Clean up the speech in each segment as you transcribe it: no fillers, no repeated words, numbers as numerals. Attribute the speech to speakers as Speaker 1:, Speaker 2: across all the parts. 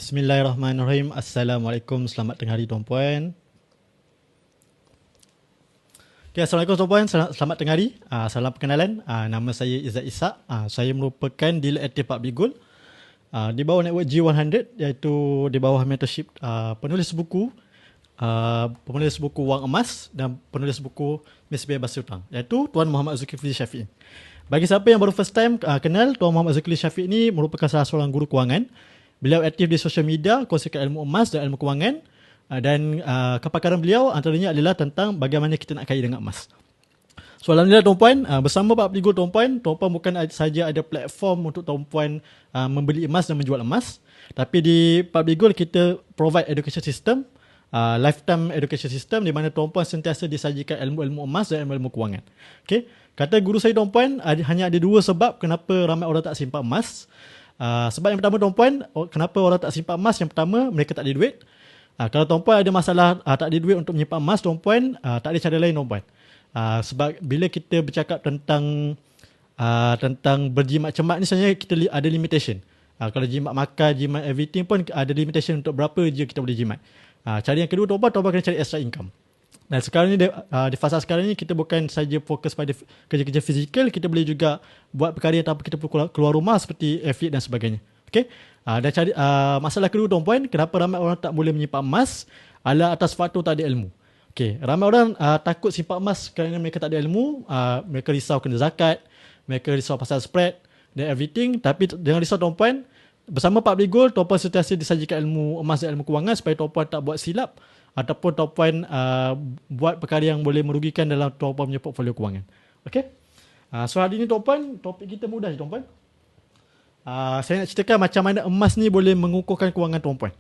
Speaker 1: Bismillahirrahmanirrahim. Assalamualaikum, selamat tengah hari tuan-puan. Okay, Assalamualaikum tuan-puan, selamat tengah hari. Salam perkenalan, nama saya Izzat Ishak. Saya merupakan dealer aktif Public Gold di bawah network G100, iaitu di bawah mentorship penulis buku Wang Emas dan penulis buku Misbah Bebas Hutang, iaitu Tuan Muhammad Zulkifli Syafiq. Bagi siapa yang baru first time kenal, Tuan Muhammad Zulkifli Syafiq ini merupakan salah seorang guru kewangan. Beliau aktif di sosial media, kongsikan ilmu emas dan ilmu kewangan, dan kepakaran beliau antaranya adalah tentang bagaimana kita nak kaya dengan emas. So alhamdulillah tuan-puan, bersama Public Gold tuan-puan bukan saja ada platform untuk tuan-puan membeli emas dan menjual emas, tapi di Public Gold kita provide education system, lifetime education system, di mana tuan-puan sentiasa disajikan ilmu-ilmu emas dan ilmu-ilmu kewangan. Okay? Kata guru saya tuan-puan, hanya ada dua sebab kenapa ramai orang tak simpan emas. Sebab yang pertama tuan-puan, kenapa orang tak simpan emas? Yang pertama, mereka tak ada duit. Kalau tuan-puan ada masalah tak ada duit untuk menyimpan emas tuan-puan, tak ada cara lain tuan-puan. Sebab bila kita bercakap tentang berjimat cemat ni, sebenarnya kita ada limitation. Kalau jimat makan, jimat everything pun ada limitation untuk berapa je kita boleh jimat. Cara yang kedua tuan-puan kena cari extra income. Dan sekarang ni di fasa sekarang ni kita bukan saja fokus pada kerja-kerja fizikal, kita boleh juga buat perkara yang tanpa kita perlu keluar rumah seperti affiliate dan sebagainya. Okey. Dan masalah kedua tuan-puan, kenapa ramai orang tak boleh menyimpan emas adalah atas faktor tak ada ilmu. Okey, ramai orang takut simpan emas kerana mereka tak ada ilmu, mereka risau kena zakat, mereka risau pasal spread dan everything, tapi jangan risau tuan-puan, bersama Public Gold tuan-puan sentiasa disajikan ilmu emas dan ilmu kewangan supaya tuan-puan tak buat silap ataupun tuan-puan buat perkara yang boleh merugikan dalam tuan-puan punya portfolio kewangan. Okey. So hari ni tuan-puan, topik kita mudah je tuan-puan. Saya nak ceritakan macam mana emas ni boleh mengukuhkan kewangan tuan-puan.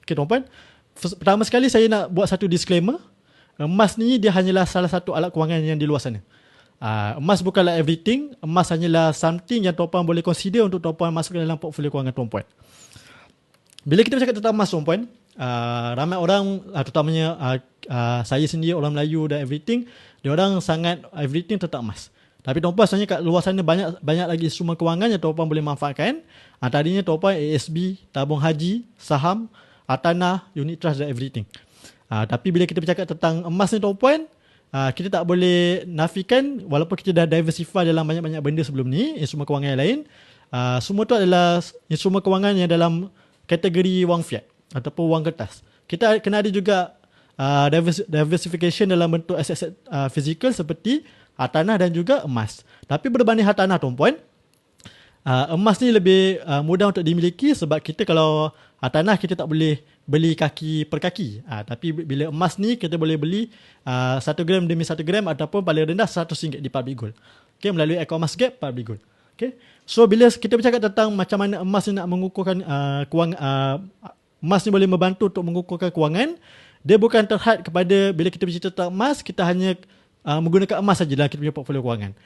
Speaker 1: Okey tuan-puan. Pertama sekali saya nak buat satu disclaimer. Emas ni dia hanyalah salah satu alat kewangan yang di luar sana. Emas bukanlah everything. Emas hanyalah something yang tuan-puan boleh consider untuk tuan-puan masukkan dalam portfolio kewangan tuan-puan. Bila kita bercakap tentang emas tuan-puan, ramai orang, terutamanya saya sendiri, orang Melayu dan everything, dia orang sangat everything tentang emas. Tapi tuan-puan sebenarnya kat luar sana banyak lagi instrumen kewangan yang tuan-puan boleh manfaatkan. Tadinya tuan-puan ASB, tabung haji, saham, tanah, unit trust dan everything. Tapi bila kita bercakap tentang emas ni tuan-puan, kita tak boleh nafikan, walaupun kita dah diversify dalam banyak-banyak benda sebelum ni, instrumen kewangan yang lain, semua tu adalah instrumen kewangan yang dalam kategori wang fiat ataupun wang kertas. Kita kena ada juga diversification dalam bentuk aset-aset fizikal seperti hartanah dan juga emas. Tapi berbanding hartanah tuan-puan, emas ni lebih mudah untuk dimiliki sebab kita kalau hartanah kita tak boleh beli kaki per kaki. Tapi bila emas ni kita boleh beli 1 gram demi 1 gram ataupun paling rendah RM100 di Public Gold. Okay, melalui Ecomas Gap Public Gold. Okay. So bila kita bercakap tentang macam mana emas ni nak mengukuhkan kewangan, emas ni boleh membantu untuk mengukuhkan kewangan. Dia bukan terhad kepada bila kita bercerita tentang emas, kita hanya menggunakan emas saja dalam kita punya portfolio kewangan.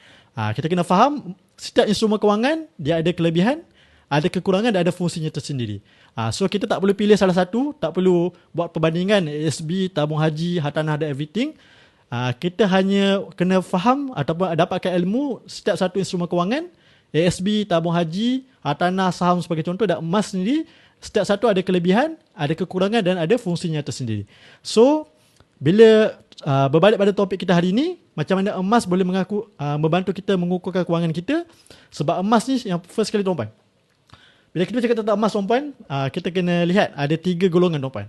Speaker 1: Kita kena faham setiap instrumen kewangan dia ada kelebihan, ada kekurangan dan ada fungsinya tersendiri. So kita tak perlu pilih salah satu, tak perlu buat perbandingan ASB, tabung haji, hartanah dan everything. Kita hanya kena faham ataupun dapatkan ilmu setiap satu instrumen kewangan, ASB, tabung haji, hartanah, saham sebagai contoh, dan emas sendiri, setiap satu ada kelebihan, ada kekurangan dan ada fungsinya tersendiri. So bila berbalik pada topik kita hari ini, macam mana emas boleh membantu kita mengukuhkan kewangan kita. Sebab emas ni yang first kali tuan-puan, bila kita bercakap tentang emas tuan-puan, kita kena lihat ada 3 golongan tuan-puan.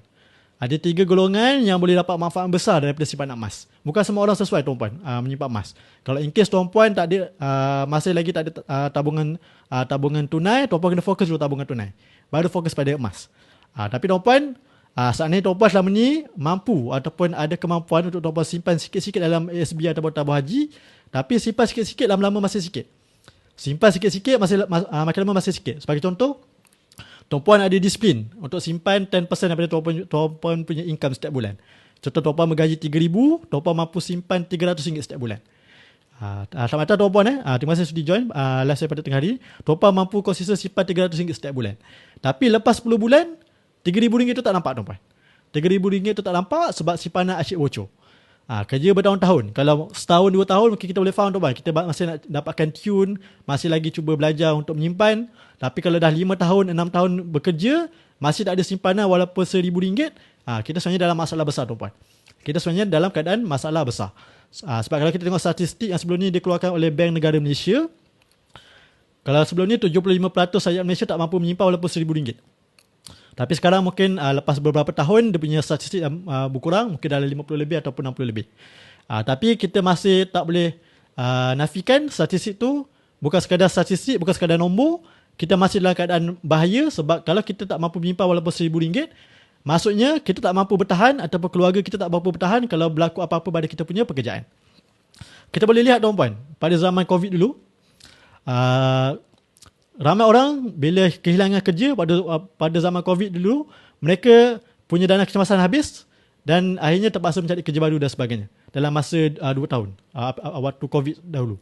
Speaker 1: Ada 3 golongan yang boleh dapat manfaat besar daripada simpanan emas. Bukan semua orang sesuai tuan-puan menyimpan emas. Kalau in case tuan-puan tak ada, masih lagi tak ada tabungan tunai, tuan-puan kena fokus dulu tabungan tunai, baru fokus pada emas. Tapi tuan-puan, seandainya tuan-puan selama ni mampu ataupun ada kemampuan untuk tuan-puan simpan sikit-sikit dalam ASB ataupun tabung haji, tapi simpan sikit-sikit, lama-lama masih sikit. Simpan sikit-sikit, makin lama masih sikit. Sebagai contoh, tuan-puan ada disiplin untuk simpan 10% daripada tuan-puan punya income setiap bulan. Contoh tuan-puan bergaji RM3,000, tuan-puan mampu simpan RM300 setiap bulan. Selamat datang tuan-puan. Terima kasih sudah join live saya pada tengah hari. Tuan-puan mampu konsisten simpan RM300 setiap bulan. Tapi lepas 10 bulan, RM3,000 itu tak nampak tuan-puan. RM3,000 itu tak nampak sebab simpanan asyik bocor. Kerja bertahun-tahun. Kalau setahun 2 tahun mungkin kita boleh faham tuan-puan. Kita masih nak dapatkan tune, masih lagi cuba belajar untuk menyimpan. Tapi kalau dah 5 tahun, 6 tahun bekerja, masih tak ada simpanan walaupun RM1,000, kita sebenarnya dalam masalah besar tuan-puan. Kita sebenarnya dalam keadaan masalah besar. Sebab kalau kita tengok statistik yang sebelum ni dikeluarkan oleh Bank Negara Malaysia, kalau sebelum ni 75% rakyat Malaysia tak mampu menyimpan walaupun RM1,000. Tapi sekarang mungkin lepas beberapa tahun dia punya statistik berkurang, mungkin dalam 50 lebih ataupun 60 lebih. Tapi kita masih tak boleh nafikan statistik tu bukan sekadar statistik, bukan sekadar nombor. Kita masih dalam keadaan bahaya sebab kalau kita tak mampu menyimpan walaupun RM1,000, maksudnya kita tak mampu bertahan ataupun keluarga kita tak mampu bertahan kalau berlaku apa-apa pada kita punya pekerjaan. Kita boleh lihat tuan-puan, pada zaman COVID dulu, ramai orang bila kehilangan kerja pada zaman COVID dulu, mereka punya dana kecemasan habis dan akhirnya terpaksa mencari kerja baru dan sebagainya dalam masa 2 tahun waktu COVID dahulu.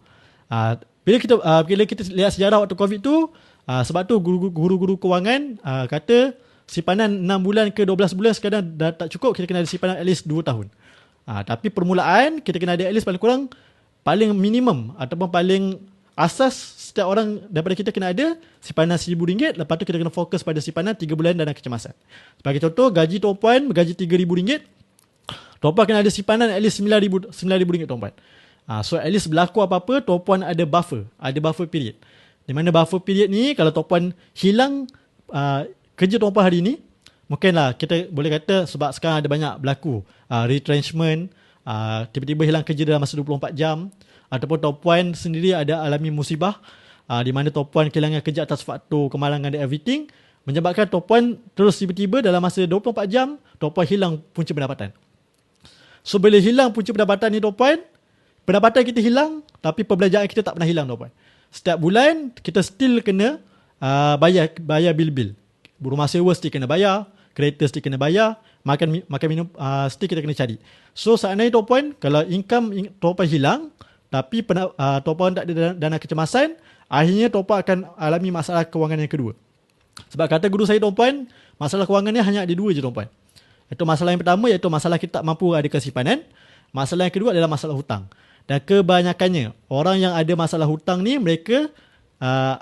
Speaker 1: Bila kita lihat sejarah waktu COVID tu, sebab tu guru-guru kewangan kata simpanan 6 bulan ke 12 bulan sekadar dah tak cukup, kita kena ada simpanan at least 2 tahun. Tapi permulaan kita kena ada at least paling minimum ataupun paling asas setiap orang daripada kita kena ada simpanan RM1,000. Lepas tu kita kena fokus pada simpanan 3 bulan dana kecemasan. Sebagai contoh, gaji tuan-puan bergaji RM3,000, tuan-puan kena ada simpanan at least RM9,000 tuan-puan. So at least berlaku apa-apa, tuan-puan ada buffer period. Di mana buffer period ni kalau tuan-puan hilang kerja tuan-puan hari ni, mungkinlah kita boleh kata sebab sekarang ada banyak berlaku retrenchment, tiba-tiba hilang kerja dalam masa 24 jam, ataupun tuan-puan sendiri ada alami musibah di mana tuan-puan kehilangan kerja atas faktor kemalangan dan everything, menyebabkan tuan-puan terus tiba-tiba dalam masa 24 jam tuan-puan hilang punca pendapatan. So bila hilang punca pendapatan ni tuan-puan, pendapatan kita hilang tapi perbelanjaan kita tak pernah hilang tuan-puan. Setiap bulan kita still kena bayar bil-bil. Rumah sewa still kena bayar, kereta still kena bayar, makan minum still kita kena cari. So saat ni tuan-puan, kalau income tuan-puan hilang tapi tuan-puan tak ada dana kecemasan, akhirnya tuan-puan akan alami masalah kewangan yang kedua. Sebab kata guru saya tuan-puan, masalah kewangan ni hanya ada 2 je tuan-puan. Itu masalah yang pertama iaitu masalah kita tak mampu ada simpanan. Masalah yang kedua adalah masalah hutang. Dan kebanyakannya orang yang ada masalah hutang ni, mereka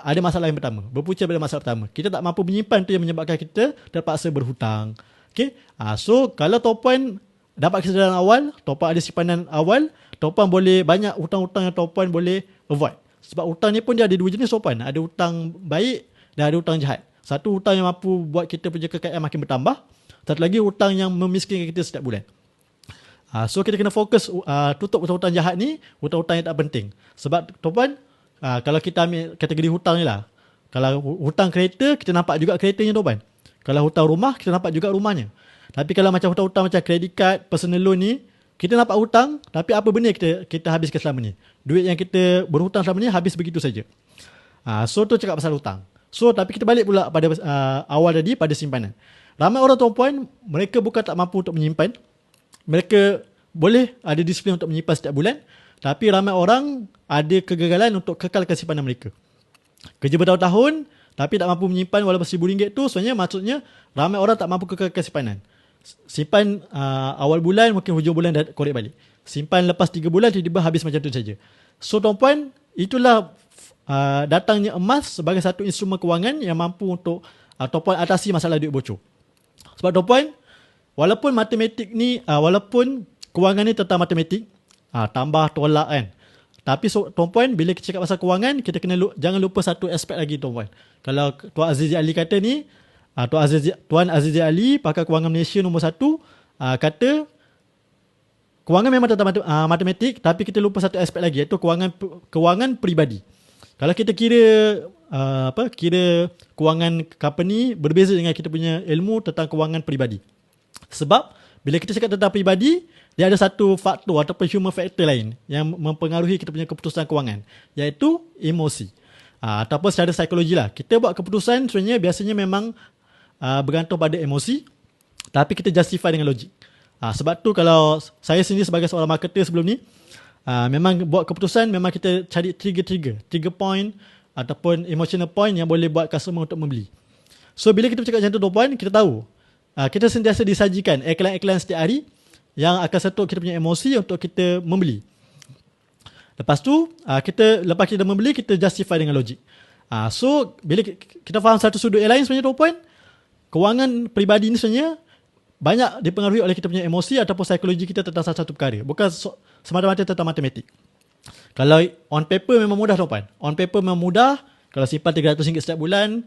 Speaker 1: ada masalah yang pertama, berpunca pada masalah pertama. Kita tak mampu menyimpan, tu yang menyebabkan kita terpaksa berhutang. Okay? So kalau tuan-puan dapat kesedaran awal, tuan-puan ada simpanan awal, tuan-puan boleh banyak hutang-hutang yang tuan-puan boleh avoid. Sebab hutang ni pun dia ada 2 jenis tuan-puan. Ada hutang baik dan ada hutang jahat. Satu hutang yang mampu buat kita punya kekayaan makin bertambah. Satu lagi hutang yang memiskinkan kita setiap bulan. So kita kena fokus tutup hutang-hutang jahat ni, hutang-hutang yang tak penting. Sebab tuan-puan, kalau kita ambil kategori hutang ni lah, kalau hutang kereta, kita nampak juga keretanya tuan-puan. Kalau hutang rumah, kita nampak juga rumahnya. Tapi kalau macam hutang-hutang macam credit card, personal loan ni, kita nampak hutang, tapi apa benda kita habiskan selama ni? Duit yang kita berhutang selama ni habis begitu saja. So tu cakap pasal hutang. So tapi kita balik pula pada awal tadi, pada simpanan. Ramai orang tuan-puan, mereka bukan tak mampu untuk menyimpan, mereka boleh ada disiplin untuk menyimpan setiap bulan, tapi ramai orang ada kegagalan untuk kekalkan simpanan mereka. Kerja bertahun-tahun tapi tak mampu menyimpan walaupun RM1,000 tu, sebenarnya maksudnya ramai orang tak mampu kekalkan simpanan. Simpan awal bulan, mungkin hujung bulan dah korek balik. Simpan lepas 3 bulan, tiba-tiba habis macam tu saja. So tuan-puan, itulah datangnya emas sebagai satu instrumen kewangan yang mampu untuk tuan-puan atasi masalah duit bocor. Sebab tuan-puan, walaupun matematik ni, walaupun kewangan ni tentang matematik, tambah tolak kan, tapi tuan-puan, bila kita cakap pasal kewangan, kita jangan lupa satu aspek lagi tuan-puan. Kalau Tuan Azizi Ali kata ni, Tuan Azizi Ali, pakar kewangan Malaysia nombor 1, kata kewangan memang tentang matematik, tapi kita lupa satu aspek lagi, iaitu kewangan peribadi. Kalau kita kira kewangan company berbeza dengan kita punya ilmu tentang kewangan peribadi. Sebab bila kita cakap tentang peribadi, dia ada satu faktor ataupun human factor lain yang mempengaruhi kita punya keputusan kewangan, iaitu emosi. Ataupun secara psikologi lah. Kita buat keputusan sebenarnya biasanya memang bergantung pada emosi, tapi kita justify dengan logik. Sebab tu kalau saya sendiri sebagai seorang marketer sebelum ni, memang buat keputusan, memang kita cari trigger point ataupun emotional point yang boleh buat customer untuk membeli. So bila kita bercakap macam tu tuan-puan, kita tahu kita sentiasa disajikan iklan-iklan setiap hari yang akan setuk kita punya emosi untuk kita membeli. Lepas tu lepas kita membeli, kita justify dengan logik. So bila kita faham satu sudut yang lain sebenarnya tuan-puan, kewangan peribadi ni sebenarnya banyak dipengaruhi oleh kita punya emosi ataupun psikologi kita tentang satu perkara. Bukan semata-mata tentang matematik. Kalau on paper memang mudah tuan-puan. On paper memang mudah. Kalau simpan RM300 setiap bulan,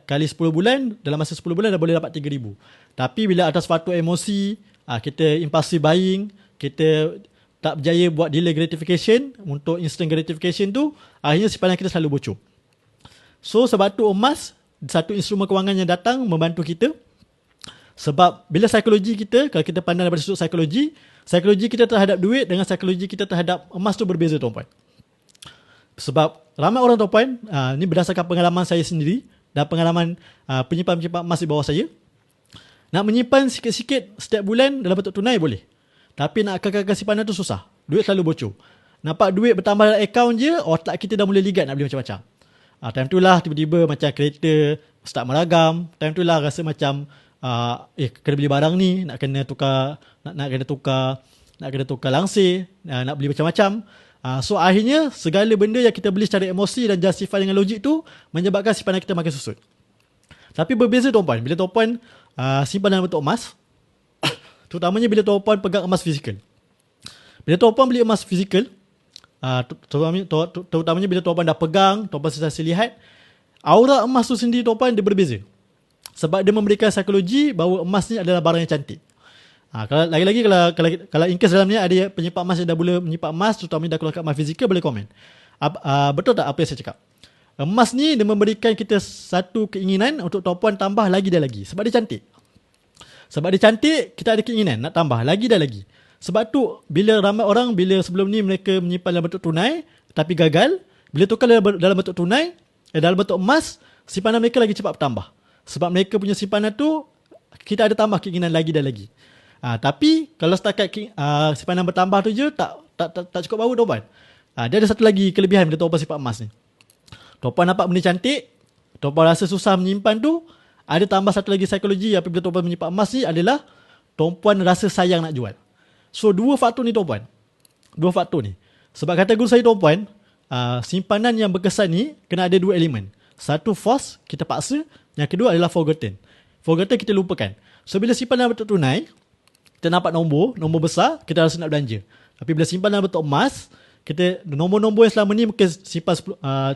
Speaker 1: kali 10 bulan, dalam masa 10 bulan dah boleh dapat RM3,000. Tapi bila atas faktor emosi, kita impulsive buying, kita tak berjaya buat delay gratification untuk instant gratification tu, akhirnya simpanan kita selalu bocor. So sebab tu emas satu instrumen kewangan yang datang membantu kita. Sebab bila psikologi kita, kalau kita pandang daripada sudut psikologi kita terhadap duit dengan psikologi kita terhadap emas tu berbeza tuan-puan. Sebab ramai orang tuan-puan, ni berdasarkan pengalaman saya sendiri dan pengalaman penyimpan-penyimpan emas di bawah saya, nak menyimpan sikit-sikit setiap bulan dalam bentuk tunai boleh. Tapi nak kekalkan simpanan tu susah. Duit selalu bocor. Nampak duit bertambah dalam akaun je, otak kita dah mula ligat nak beli macam-macam. Time tu lah tiba-tiba macam kereta start meragam. Time tu lah rasa macam kena beli barang ni, nak kena tukar langsir, nak beli macam-macam. So akhirnya segala benda yang kita beli secara emosi dan justify dengan logik tu menyebabkan simpanan kita makin susut. Tapi berbeza tuan-puan, bila tuan-puan simpan dalam bentuk emas, terutamanya bila tuan-puan pegang emas fizikal. Bila tuan-puan beli emas fizikal, terutamanya bila tuan-puan dah pegang, tuan-puan sentiasa lihat, aura emas tu sendiri tuan-puan dia berbeza. Sebab dia memberikan psikologi bahawa emas ni adalah barang yang cantik. Kalau lagi-lagi kalau in case dalam ni ada penyimpan emas yang dah boleh menyimpan emas, terutamanya dah keluar kat emas fizikal, boleh komen. Betul tak apa yang saya cakap? Emas ni dia memberikan kita satu keinginan untuk tuan-puan tambah lagi dan lagi. Sebab dia cantik. Sebab dia cantik, kita ada keinginan nak tambah lagi dan lagi. Sebab tu, bila ramai orang, bila sebelum ni mereka menyimpan dalam bentuk tunai, tapi gagal, bila tukar dalam bentuk tunai, dalam bentuk emas, simpanan mereka lagi cepat bertambah. Sebab mereka punya simpanan tu, kita ada tambah keinginan lagi dan lagi. Tapi, kalau setakat simpanan bertambah tu je, tak cukup bau tuan-puan. Dia ada satu lagi kelebihan bila tuan-puan simpan emas ni. Tuan-puan nampak benda cantik, tuan-puan rasa susah menyimpan tu, ada tambah satu lagi psikologi apabila tuan-puan menyimpan emas ni adalah tuan-puan rasa sayang nak jual. So dua faktor ni tuan-puan. Dua faktor ni. Sebab kata guru saya tuan-puan, simpanan yang berkesan ni kena ada dua elemen. Satu force, kita paksa. Yang kedua adalah forgotten. Forgotten kita lupakan. So bila simpan dalam bentuk tunai, kita nampak nombor besar, kita rasa nak belanja. Tapi bila simpan dalam bentuk emas, kita nombor-nombor yang selama ni mungkin simpan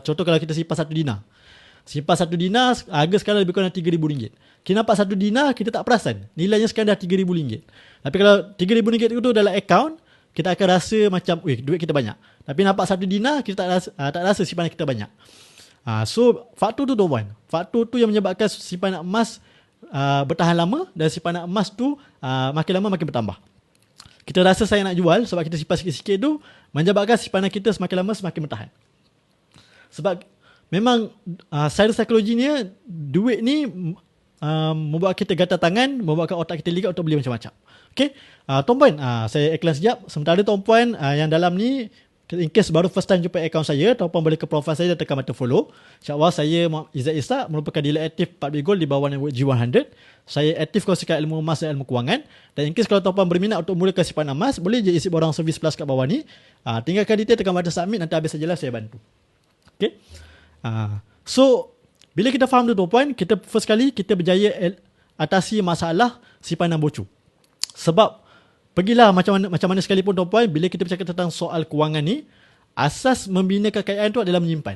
Speaker 1: contoh kalau kita simpan 1 dinar. Simpan 1 dinar, harga sekarang lebih kurang RM3,000. Kita nampak 1 dinar, kita tak perasan. Nilainya sekarang dah RM3,000. Tapi kalau RM3,000 itu dalam akaun, kita akan rasa macam, duit kita banyak. Tapi nampak 1 dinar, kita tak rasa simpanan kita banyak. So, faktor tu tuan-puan. Faktor tu yang menyebabkan simpanan emas bertahan lama dan simpanan emas tu makin lama makin bertambah. Kita rasa saya nak jual sebab kita simpan sikit-sikit tu, menyebabkan simpanan kita semakin lama semakin bertahan. Sebab memang secara psikologinya duit ni membuat kita gatal tangan, membuatkan otak kita ligat untuk beli macam-macam. Okay, tuan-puan, saya iklan sekejap. Sementara tuan-puan yang dalam ni, in case baru first time jumpa akaun saya, tuan-puan boleh ke profil saya dan tekan button follow. InsyaAllah saya Izzat Ishak, merupakan dealer aktif 4 Gold di bawah network G100. Saya aktif kongsikan ilmu emas dan ilmu kewangan. Dan in case kalau tuan-puan berminat untuk mulakan simpanan emas, boleh je isi borang servis plus kat bawah ni. Tinggalkan detail, tekan button submit, nanti habis sajalah saya bantu. Okay. So bila kita faham tu tuan-puan, kita first kali kita berjaya atasi masalah simpanan bocor. Sebab pergilah macam mana sekalipun tuan-puan, bila kita bercakap tentang soal kewangan ni, asas membina kekayaan tu adalah menyimpan.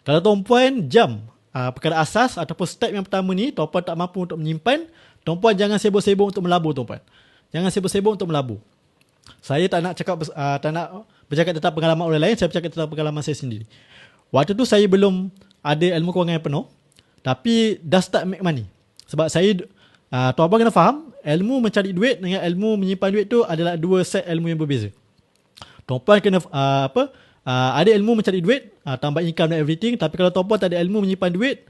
Speaker 1: Kalau tuan-puan perkara asas ataupun step yang pertama ni tuan-puan tak mampu untuk menyimpan, tuan-puan jangan sibuk-sibuk untuk melabur tuan-puan. Jangan sibuk-sibuk untuk melabur. Saya tak nak bercakap tentang pengalaman orang lain, saya bercakap tentang pengalaman saya sendiri. Waktu tu saya belum ada ilmu kewangan yang penuh, tapi dah start make money. Sebab saya, tuan-puan kena faham, ilmu mencari duit dengan ilmu menyimpan duit tu adalah dua set ilmu yang berbeza. Tuan-puan kena ada ilmu mencari duit, tambah income dan everything, tapi kalau tuan-puan tak ada ilmu menyimpan duit,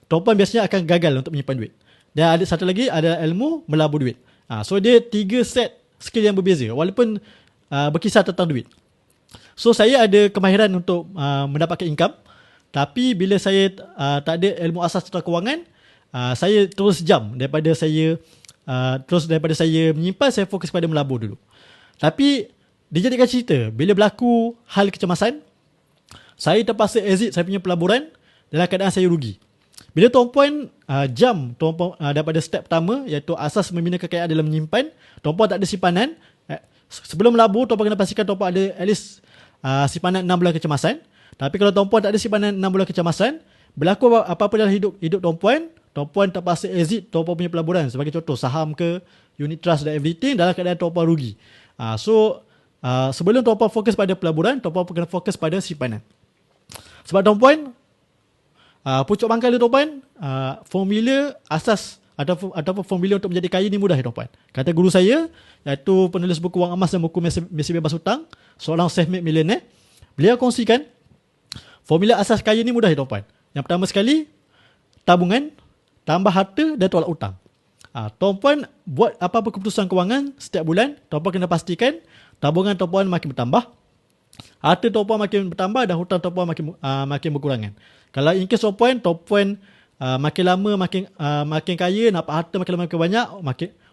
Speaker 1: tuan-puan biasanya akan gagal untuk menyimpan duit. Dan ada satu lagi, ada ilmu melabur duit. So dia 3 set skill yang berbeza walaupun berkisar tentang duit. So saya ada kemahiran untuk mendapatkan income, tapi bila saya tak ada ilmu asas tentang kewangan, saya terus jam daripada saya menyimpan, saya fokus pada melabur dulu. Tapi dijadikan cerita, bila berlaku hal kecemasan, saya terpaksa exit saya punya pelaburan dalam keadaan saya rugi. Bila Tuan Puan jam Tuan Puan daripada step pertama, iaitu asas membina kekayaan adalah menyimpan, Tuan Puan tak ada simpanan, sebelum melabur Tuan Puan kena pastikan Tuan Puan ada at least simpanan 6 bulan kecemasan. Tapi kalau Tuan Puan tak ada simpanan 6 bulan kecemasan, berlaku apa-apa dalam hidup Tuan Puan terpaksa exit Tuan Puan punya pelaburan. Sebagai contoh, saham ke, unit trust dan everything, dalam keadaan Tuan Puan rugi. Sebelum Tuan Puan fokus pada pelaburan, Tuan Puan kena fokus pada simpanan. Sebab Tuan Puan, pucuk pangkal Tuan Puan, formula asas ataupun formula untuk menjadi kaya ni mudah Tuan Puan. Kata guru saya, iaitu penulis buku Wang Emas dan buku Misi Bebas Hutang, seorang self-made millionaire, beliau kongsikan formula asas kaya ni mudah Tuan Puan. Yang pertama sekali, tabungan, tambah harta dan tolak hutang. Tuan Puan buat apa-apa keputusan kewangan setiap bulan, Tuan Puan kena pastikan tabungan Tuan Puan makin bertambah, harta Tuan Puan makin bertambah dan hutang Tuan Puan makin berkurangan. Kalau in case Tuan Puan makin lama makin kaya, nampak harta makin lama makin banyak,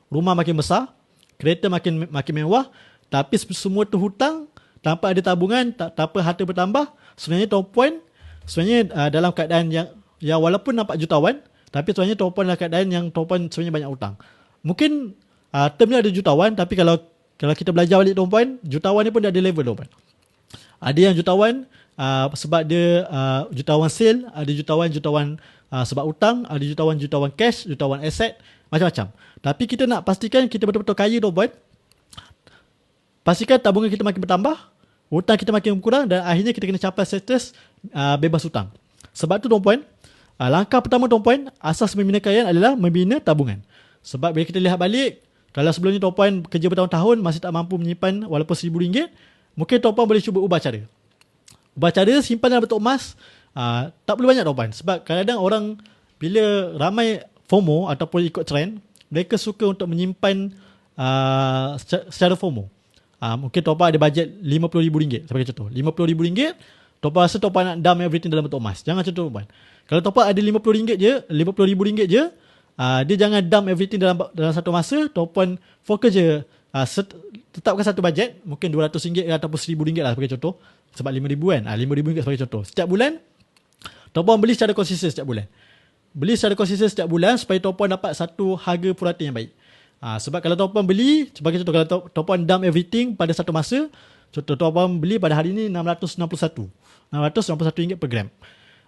Speaker 1: rumah makin besar, kereta makin mewah, tapi semua tu hutang, tanpa ada tabungan, tanpa harta bertambah, sebenarnya Tuan Puan dalam keadaan yang walaupun nampak jutawan, tapi sebenarnya Tuan Puan dalam keadaan yang Tuan Puan sebenarnya banyak hutang. Mungkin termnya ada jutawan, tapi kalau kita belajar balik Tuan Puan, jutawan ni pun dia ada level Tuan Puan. Ada yang jutawan sebab dia jutawan sale, ada jutawan sebab hutang, ada jutawan cash, jutawan aset, macam-macam. Tapi kita nak pastikan kita betul-betul kaya Tuan Puan. Pastikan tabungan kita makin bertambah, hutang kita makin berkurang, dan akhirnya kita kena capai status bebas hutang. Sebab tu Tuan Puan, langkah pertama Tuan Puan, asas membina kekayaan adalah membina tabungan. Sebab bila kita lihat balik, kalau sebelum ni Tuan Puan kerja bertahun-tahun masih tak mampu menyimpan walaupun RM1,000, mungkin Tuan Puan boleh cuba ubah cara. Simpan dalam bentuk emas, tak perlu banyak Tuan Puan. Sebab kadang-kadang orang bila ramai FOMO ataupun ikut trend, mereka suka untuk menyimpan secara FOMO. Mungkin Tuan Puan ada bajet RM50,000 sebagai contoh. RM50,000, Tuan Puan rasa Tuan Puan nak dump everything dalam bentuk emas. Jangan contoh Tuan Puan. Kalau Tuan Puan ada RM50,000 je, dia jangan dump everything dalam satu masa. Tuan Puan fokus je, tetapkan satu bajet, mungkin RM200 ataupun RM1,000 lah sebagai contoh. Sebab RM5,000 kan, RM5,000 sebagai contoh. Setiap bulan, Tuan Puan beli secara konsisten setiap bulan. Supaya Tuan Puan dapat satu harga purata yang baik. Sebab kalau Tuan Puan beli, sebagai contoh, kalau Tuan Puan dump everything pada satu masa, contoh Tuan Puan beli pada hari ni RM661 per gram.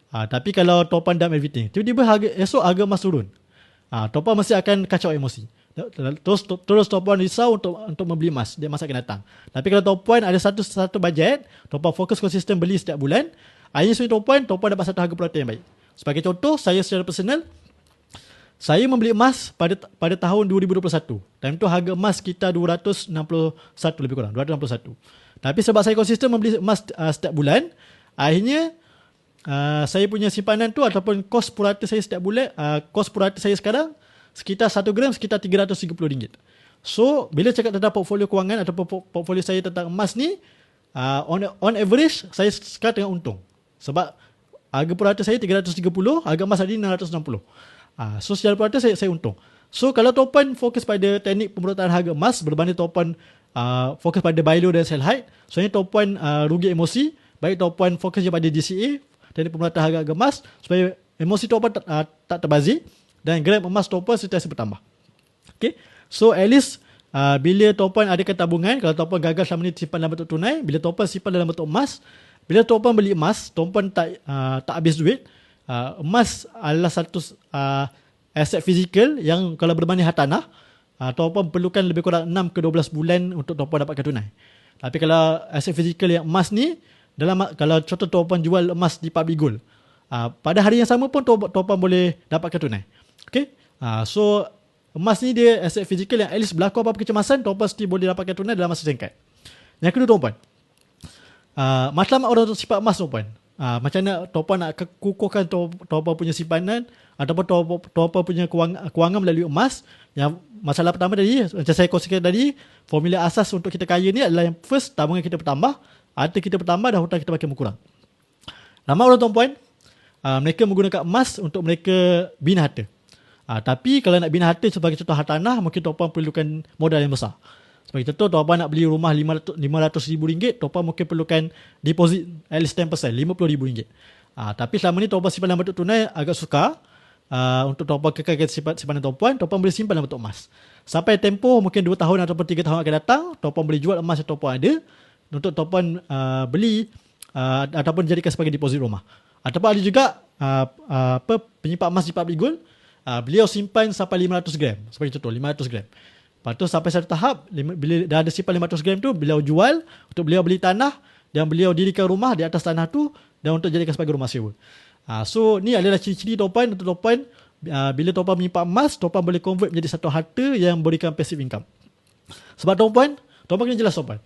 Speaker 1: Tapi kalau Tuan Puan dump everything, tiba-tiba esok harga emas turun, Tuan Puan mesti akan kacau emosi. Terus Tuan Puan risau untuk membeli emas di masa akan datang. Tapi kalau Tuan Puan ada satu bajet, Tuan Puan fokus konsisten beli setiap bulan, akhirnya Tuan Puan dapat satu harga purata yang baik. Sebagai contoh, saya secara personal, saya membeli emas pada tahun 2021. Time tu harga emas kita 261 lebih kurang, 261. Tapi sebab saya konsisten membeli emas setiap bulan, akhirnya saya punya simpanan tu ataupun kos purata saya setiap bulan, kos purata saya sekarang sekitar 1 gram sekitar RM330. So, bila cakap tentang portfolio kewangan ataupun portfolio saya tentang emas ni, on average saya sekarang tengah untung. Sebab harga purata saya 330, harga emas tadi 660. So secara purata saya untung. So kalau Tuan Puan fokus pada teknik pemberontakan harga emas berbanding Tuan Puan fokus pada buy low dan sell high, soalnya Tuan Puan rugi emosi. Baik Tuan Puan fokus je pada DCA, teknik pemberontakan harga emas, supaya emosi Tuan Puan tak terbazir dan gram emas Tuan Puan sentiasa bertambah. Okay, so at least bila Tuan Puan adakan tabungan, kalau Tuan Puan gagal selama ni simpan dalam bentuk tunai, bila Tuan Puan simpan dalam bentuk emas, bila Tuan Puan beli emas, Tuan Puan tak habis duit. Emas adalah satu aset fizikal yang kalau berbanding hartanah, Tuan Puan perlukan lebih kurang 6 ke 12 bulan untuk Tuan Puan dapatkan tunai. Tapi kalau aset fizikal yang emas ni, kalau contoh Tuan Puan jual emas di public gold, pada hari yang sama pun Tuan Puan boleh dapatkan tunai. Okay? So emas ni dia aset fizikal yang at least berlaku apa-apa kecemasan, Tuan Puan mesti boleh dapatkan tunai dalam masa singkat. Yang kedua Tuan Puan, matlamat orang untuk simpan emas Tuan Puan. Macam mana Tuan Puan nak kukuhkan Tuan Puan punya simpanan ataupun Tuan Puan punya kewangan melalui emas. Yang masalah pertama tadi, macam saya kongsikan tadi, formula asas untuk kita kaya ni adalah yang first, tabungan kita bertambah, harta kita bertambah dan hutang kita makin berkurang. Ramai orang Tuan Puan, mereka menggunakan emas untuk mereka bina harta. Tapi kalau nak bina harta sebagai contoh hartanah, mungkin Tuan Puan perlukan modal yang besar. Sebagai contoh, Tuan Puan nak beli rumah RM500,000, Tuan Puan mungkin perlukan deposit at least 10%, RM50,000. Tapi selama ni Tuan Puan simpan dalam bentuk tunai agak sukar. untuk Tuan-Puan kekalkan simpanan Tuan-Puan, Tuan-Puan boleh simpan dalam bentuk emas. Sampai tempoh mungkin 2 tahun ataupun 3 tahun akan datang, Tuan-Puan boleh jual emas yang Tuan-Puan ada untuk Tuan-Puan beli ataupun jadikan sebagai deposit rumah. Ataupun ada juga penyimpan emas di Public Gold, beliau simpan sampai 500 gram. Sebagai contoh, 500 gram. Lepas tu sampai satu tahap, bila dah ada simpan 500 gram tu, beliau jual untuk beliau beli tanah dan beliau dirikan rumah di atas tanah tu dan untuk jadikan sebagai rumah sewa. So ni adalah ciri-ciri Tuan-Puan untuk Tuan-Puan bila Tuan-Puan menyimpan emas, Tuan-Puan boleh convert menjadi satu harta yang berikan passive income. Sebab Tuan-Puan kena jelas Tuan-Puan.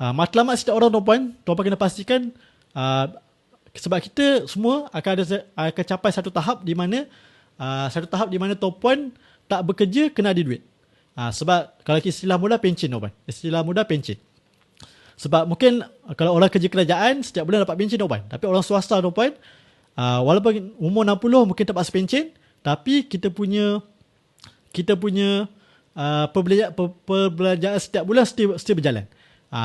Speaker 1: Matlamat setiap orang Tuan-Puan kena pastikan sebab kita semua akan capai satu tahap di mana Tuan-Puan tak bekerja kena ada duit. Sebab kalau istilah mudah pencen Tuan-Puan. Istilah mudah pencen. Sebab mungkin kalau orang kerja kerajaan setiap bulan dapat pencen Tuan-Puan. Tapi orang swasta Tuan-Puan, walaupun umur 60 mungkin tak dapat pencen, tapi kita punya perbelanjaan setiap bulan still berjalan.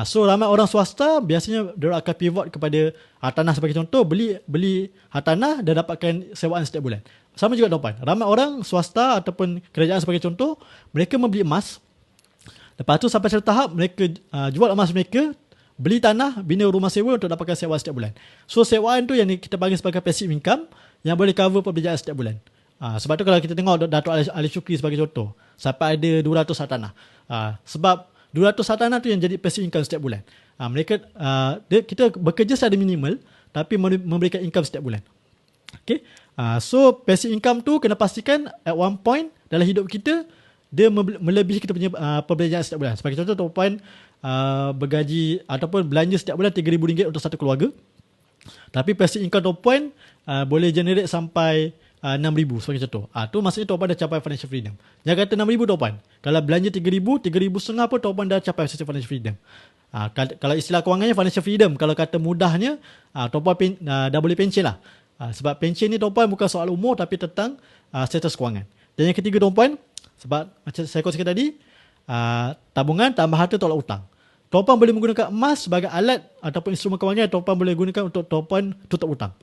Speaker 1: So ramai orang swasta biasanya dia akan pivot kepada tanah sebagai contoh, beli tanah dan dapatkan sewaan setiap bulan. Sama juga Tuan-Puan, ramai orang swasta ataupun kerajaan sebagai contoh, mereka membeli emas. Lepas tu sampai satu tahap mereka jual emas mereka, beli tanah, bina rumah sewa untuk dapatkan sewaan setiap bulan. So sewaan tu yang kita panggil sebagai passive income yang boleh cover perbelanjaan setiap bulan. Sebab tu kalau kita tengok Datuk Ali Shukri sebagai contoh, sampai ada 200 hartanah. Sebab 200 hartanah tu yang jadi passive income setiap bulan. Kita bekerja secara minimal tapi memberikan income setiap bulan. Okay. So passive income tu kena pastikan at one point dalam hidup kita dia melebihi kita punya perbelanjaan setiap bulan. Sebagai contoh Tuan-Puan bergaji ataupun belanja setiap bulan RM3,000 untuk satu keluarga. Tapi passive income Tuan-Puan boleh generate sampai RM6,000 sebagai contoh. Tu maksudnya Tuan-Puan dah capai financial freedom. Jangan kata RM6,000 Tuan-Puan. Kalau belanja RM3,000 pun Tuan-Puan dah capai financial freedom. Kalau istilah kewangannya financial freedom, kalau kata mudahnya Tuan-Puan dah boleh pencen lah. Sebab pencen ni Tuan-Puan bukan soal umur tapi tentang status kewangan. Dan yang ketiga Tuan-Puan, sebab macam saya kongsikan tadi, tabungan tambah harta tolak hutang. Tuan-Puan boleh menggunakan emas sebagai alat ataupun instrumen kewangan yang Tuan-Puan boleh gunakan untuk Tuan-Puan tutup hutang.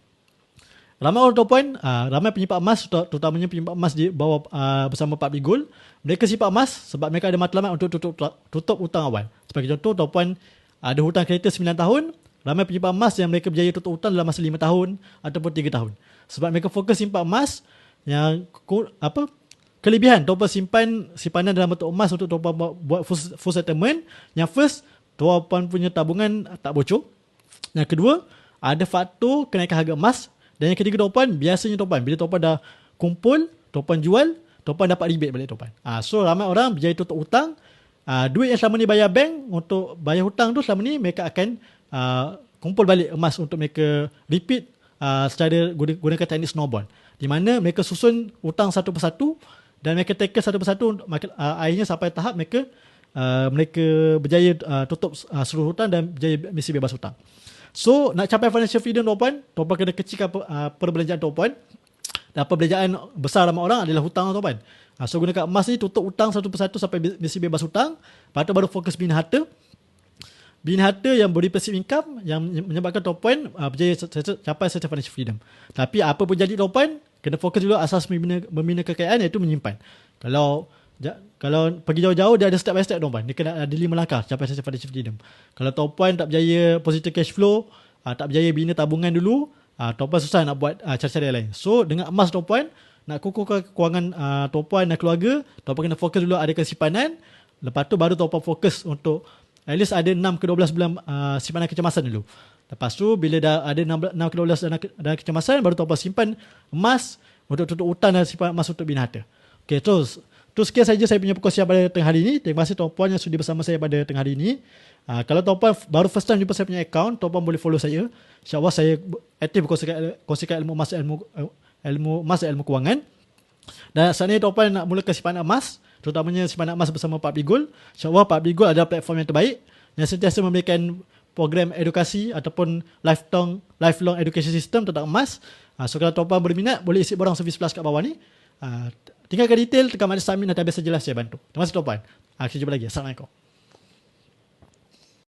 Speaker 1: Ramai orang Tuan-Puan, ramai penyimpan emas, terutamanya penyimpan emas di bawah bersama Public Gold, mereka simpan emas sebab mereka ada matlamat untuk tutup hutang awal. Sebagai contoh, Tuan-Puan ada hutang kereta 9 tahun, ramai penyimpan emas yang mereka berjaya tutup hutang dalam masa 5 tahun ataupun 3 tahun. Sebab mereka fokus simpan emas yang kelebihan Tuan-Puan simpanan dalam bentuk emas untuk Tuan-Puan buat full settlement. Yang first, Tuan-Puan punya tabungan tak bocor. Yang kedua, ada faktor kenaikan harga emas. Dan yang ketiga Tuan-Puan, biasanya Tuan-Puan bila Tuan-Puan dah kumpul, Tuan-Puan jual, Tuan-Puan dapat rebate balik Tuan-Puan. So ramai orang berjaya tutup hutang. Duit yang selama ni bayar bank untuk bayar hutang tu, selama ni mereka akan kumpul balik emas untuk mereka repeat secara gunakan teknik snowball. Di mana mereka susun hutang satu persatu dan mereka tackle satu persatu, akhirnya sampai tahap mereka berjaya tutup seluruh hutang dan berjaya misi bebas hutang. So nak capai financial freedom Tuan-Puan kena kecilkan perbelanjaan Tuan-Puan. Dan perbelanjaan besar ramai orang adalah hutang Tuan-Puan. So gunakan emas ni tutup hutang satu persatu sampai misi bebas hutang. Lepas tu baru fokus bina harta. Bina harta yang beri passive income yang menyebabkan Tuan-Puan berjaya capai certain financial freedom. Tapi apa pun jadi Tuan-Puan, kena fokus dulu asas membina kekayaan, iaitu menyimpan. Kalau pergi jauh-jauh, dia ada step by step Tuan-Puan. Dia kena ada 5 langkah capai certain financial freedom. Kalau Tuan-Puan tak berjaya positive cash flow, tak berjaya bina tabungan dulu, Tuan-Puan susah nak buat cara-cara lain. So dengan emas Tuan-Puan, nak kukuhkan kewangan Tuan-Puan dan keluarga, Tuan-Puan kena fokus dulu adakan simpanan. Lepas tu baru Tuan-Puan fokus untuk at least ada 6 ke 12 bulan simpanan kecemasan dulu. Lepas tu bila dah ada 6 ke 12 dana kecemasan, baru Tuan-Puan simpan emas untuk tutup hutang dan simpan emas untuk bina harta. Okay, terus sekian saja saya punya perkongsian pada tengah hari ini. Terima kasih Tuan-Puan yang sudi bersama saya pada tengah hari ini. Kalau Tuan-Puan baru first time jumpa saya punya account, Tuan-Puan boleh follow saya. InsyaAllah saya aktif kongsikan ilmu emas dan ilmu kewangan. Dan saat ini Tuan-Puan nak mulakan simpanan emas, terutamanya simpanan emas bersama Public Gold. InsyaAllah Public Gold adalah platform yang terbaik yang sentiasa memberikan program edukasi ataupun lifelong education system tentang emas. So kalau Tuan-Puan berminat, boleh isi borang Service Plus kat bawah ni. Tinggalkan detail, tekan mana submit, nanti habis jelas saya bantu. Terima kasih Tuan-Puan. Kita jumpa lagi. Assalamualaikum.